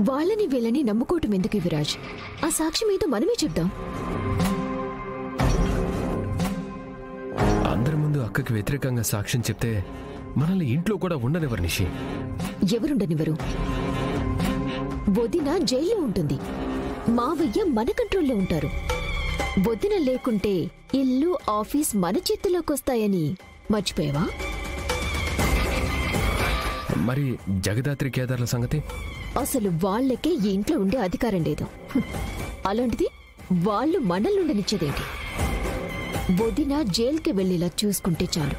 వాళ్ళని వీళ్ళని నమ్ముకోవటం ఎందుకు యువరాజ్? ఆ సాక్ష్యం ఏదో మనమే చెప్దాం. అందరి ముందు అక్కకి వ్యతిరేకంగా సాక్ష్యం చెప్తే మనల్ని ఇంట్లో కూడా ఉండనివ్వరు నిషి. ఎవరుండనివ్వరు? వదిన జైల్లో ఉంటుంది, మావయ్య మన కంట్రోల్లో ఉంటారు. వదిన లేకుంటే ఇల్లు ఆఫీస్ మన చేతిలోకొస్తాయని మర్చిపోయావా? మరి జగదాత్రి కేదార్ల సంగతి? అసలు వాళ్లకే ఈ ఇంట్లో ఉండే అధికారం లేదు. అలాంటిది వాళ్ళు మనల్నుండనిచ్చేదేంటి? వదిన జైలుకి వెళ్లేలా చూసుకుంటే చాలు,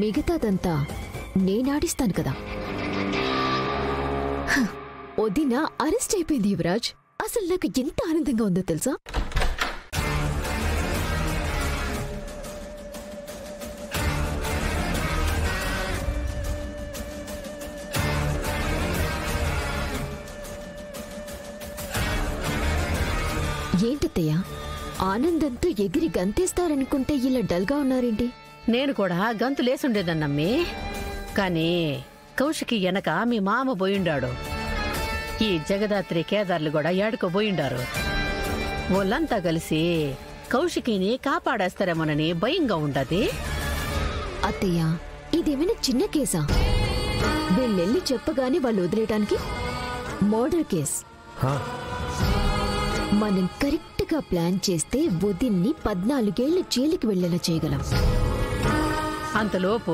మిగతాదంతా నేనాడిస్తాను కదా. వదిన అరెస్ట్ అయిపోయింది యువరాజ్. అసలు నాకు ఎంత ఆనందంగా ఉందో తెలుసా? ఏంటత్తయ్యా, ఆనందంతో ఎగిరి గంతేస్తారనుకుంటే ఇలా డల్గా ఉన్నారేంటి? నేను కూడా గంతులేసుండేదన్నమ్మి, కానీ కౌశికి వెనక మీ మామ పోయిండాడు. ఈ జగదాత్రి కేదార్లు కూడా ఏడుకోబోయిండారు. వాళ్ళంతా కలిసి కౌశికిని కాపాడేస్తారేమోనని భయంగా ఉండదు. అత్తయ్య, ఇదేమైనా చిన్న కేసా? వీళ్ళెళ్ళి చెప్పగానే వాళ్ళు వదిలేయటానికి? Murder case. మనం కరెక్ట్ గా ప్లాన్ చేస్తే వదిన్ని 14 ఏళ్ల జైలుకి వెళ్లేలా చేయగలం. అంతలోపు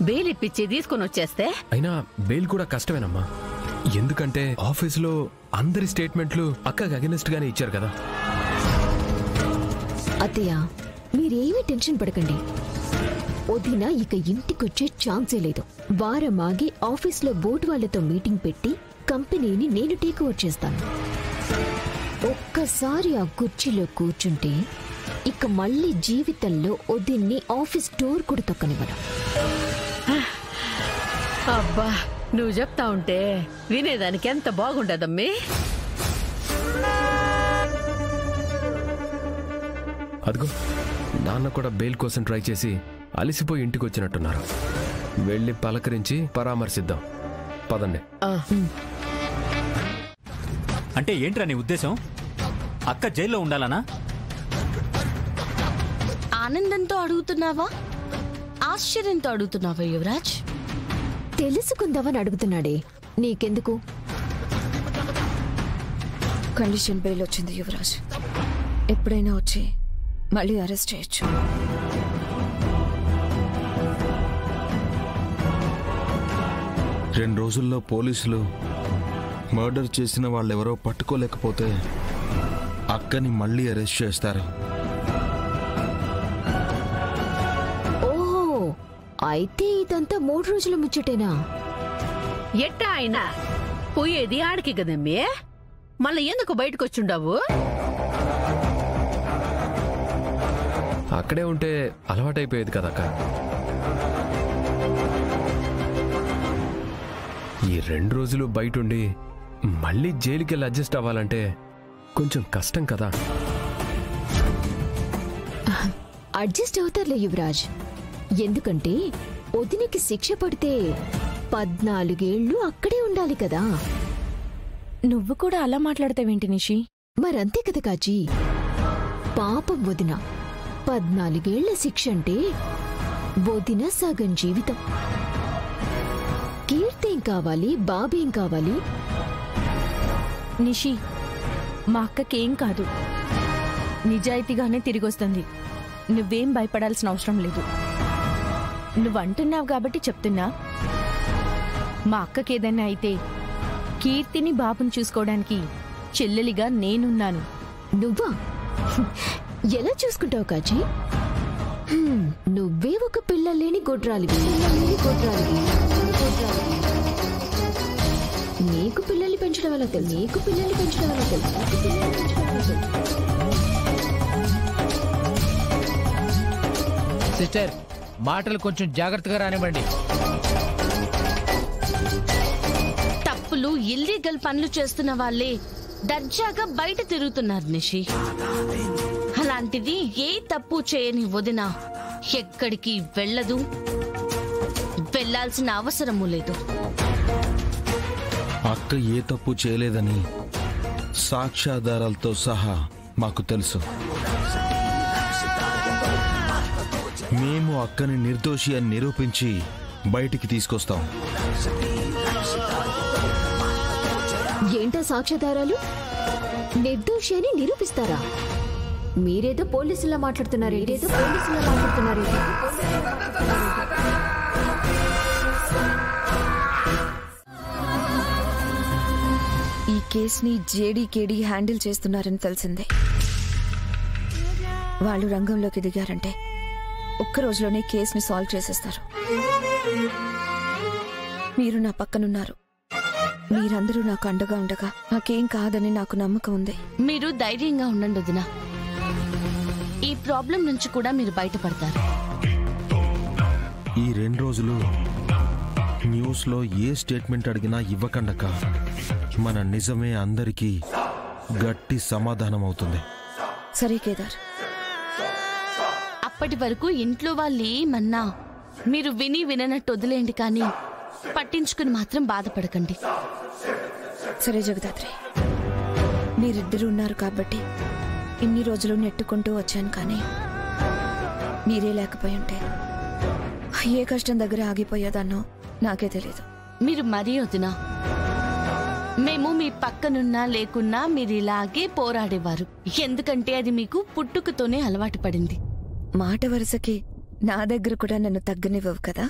బెయిల్ ఇప్పించి తీసుకుని వచ్చేస్తే? అయినా బెయిల్ కూడా కష్టమేనమ్మా, ఎందుకంటే ఆఫీసులో అందరి స్టేట్మెంట్లు అక్కకి అగెనిస్ట్ గానే ఇచ్చారు కదా. అత్తయ్య, మీరేమీ టెన్షన్ పడకండి. వదిన ఇక ఇంటికొచ్చే ఛాన్సే లేదు. వారం ఆగి ఆఫీస్లో బోర్డు వాళ్లతో మీటింగ్ పెట్టి కంపెనీని నేను టేక్ ఓవర్ చేస్తాను. ఒక్కసారి ఆ కుర్చీలో కూర్చుంటే ఇక మళ్ళీ జీవితంలో వదిన్ని ఆఫీస్ డోర్ కూడా తొక్కనివ్వను. అబ్బా, నువ్వు చెప్తా ఉంటే వినేదానికి ఎంత బాగుండదమ్మి. అదిగో నాన్న కూడా బెయిల్ కోసం ట్రై చేసి అలిసిపోయి ఇంటికి వచ్చినట్టున్నారు. వెళ్ళి పలకరించి పరామర్శిద్దాం పదండి. అంటే ఏంట్రా నీ ఉద్దేశం? అక్క జైల్లో ఉండాలనా? ఆనందంతో అడుగుతున్నావా, ఆశ్చర్యంతో అడుగుతున్నావా యువరాజ్? తెలుసుకుందామని అడుగుతున్నాడే, నీకెందుకు? కండిషన్ బెయిల్ వచ్చింది యువరాజ్. ఎప్పుడైనా వచ్చి మళ్ళీ అరెస్ట్ చేయొచ్చు. రెండు రోజుల్లో పోలీసులు మర్డర్ చేసిన వాళ్ళెవరో పట్టుకోలేకపోతే అక్కని మళ్ళీ అరెస్ట్ చేస్తారు. ఓహో, అయితే ఇదంతా 3 రోజుల ముచ్చటేనా? ఎట్టా అయినా పోయేది ఆడికి కదమ్మి, మళ్ళీ ఎందుకు బయటకొచ్చుండావు? అక్కడే ఉంటే అలవాటైపోయేది కదక్క. ఈ 2 రోజులు బయటుండి మళ్ళీ జైలుకెళ్ళి అడ్జస్ట్ అవ్వాలంటే కొంచెం కష్టం కదా. అడ్జస్ట్ అవుతారులే యువరాజ్, ఎందుకంటే వదినికి శిక్ష పడితే 14 ఏళ్లు అక్కడే ఉండాలి కదా. నువ్వు కూడా అలా మాట్లాడతావేంటి నిషి? మరంతే కదా కాజీ. పాపం వదిన, 14 ఏళ్ల శిక్ష అంటే వదిన సగం జీవితం. కీర్తేం కావాలి, బాబేం కావాలి? నిషి, మా అక్కకేం కాదు, నిజాయితీగానే తిరిగొస్తుంది. నువ్వేం భయపడాల్సిన అవసరం లేదు. నువ్వంటున్నావు కాబట్టి చెప్తున్నా. మా అక్కకేదైనా అయితే కీర్తిని బాబుని చూసుకోవడానికి చెల్లెలిగా నేనున్నాను. నువ్వా? ఎలా చూసుకుంటావు కాజీ? నువ్వే ఒక పిల్లలేని గొడ్రాలివి. నీకు పిల్లల్ని పెంచడం వల్ల తెలుసు. సిస్టర్, మాటలు కొంచెం జాగ్రత్తగా రానివ్వండి. తప్పులు, ఇల్లీగల్ పనులు చేస్తున్న వాళ్ళే దర్జాగా బయట తిరుగుతున్నారు నిషి. అలాంటిది ఏ తప్పు చేయని వదిన ఎక్కడికి వెళ్ళదు, వెళ్లాల్సిన అవసరమూ లేదు. అక్క ఏ తప్పు చేయలేదని సాక్ష్యాధారాలతో సహా మాకు తెలుసు. మేము అక్కని నిర్దోషి అని నిరూపించి బయటికి తీసుకొస్తాం. ఏంటా సాక్ష్యాధారాలు? నిర్దోషి అని నిరూపిస్తారా? మీరేదో పోలీసులా మాట్లాడుతున్నారు. ఈ కేసుని జేడీకేడీ హ్యాండిల్ చేస్తున్నారని తెలిసిందే. వాళ్ళు రంగంలోకి దిగారంటే ఒక్క రోజులోనే కేసుని సాల్వ్ చేసేస్తారు. మీరు నా పక్కనున్నారు. మీరందరూ నాకు అండగా ఉండగా నాకేం కాదని నాకు నమ్మకం ఉంది. మీరు ధైర్యంగా ఉండండి వదినా. ఈ ప్రాబ్లం నుంచి కూడా మీరు బయటపడతారు. ఈ 2 రోజులు న్యూస్లో ఏ స్టేట్మెంట్ అడిగినా ఇవ్వకండక. మన నిజమే అందరికీ గట్టి సమాధానం అవుతుంది. సరే కేదార్. అప్పటి వరకు ఇంట్లో వాళ్ళు ఏమన్నా మీరు విననట్టు వదిలేండి, కానీ పట్టించుకుని మాత్రం బాధపడకండి. సరే జగదాత్రి, మీరిద్దరూ ఉన్నారు కాబట్టి ఇన్ని రోజులు నెట్టుకుంటూ వచ్చాను. కానీ మీరే లేకపోయి ఉంటే ఏ కష్టం దగ్గర ఆగిపోయేదాన్నో నాకే తెలీదు. మీరు మరీ వదినా, మేము మీ పక్కనున్నా లేకున్నా మీరు ఇలాగే పోరాడేవారు. ఎందుకంటే అది మీకు పుట్టుకతోనే అలవాటు పడింది. మాట వరుసకి నా దగ్గర కూడా నన్ను తగ్గనివ్వవు కదా.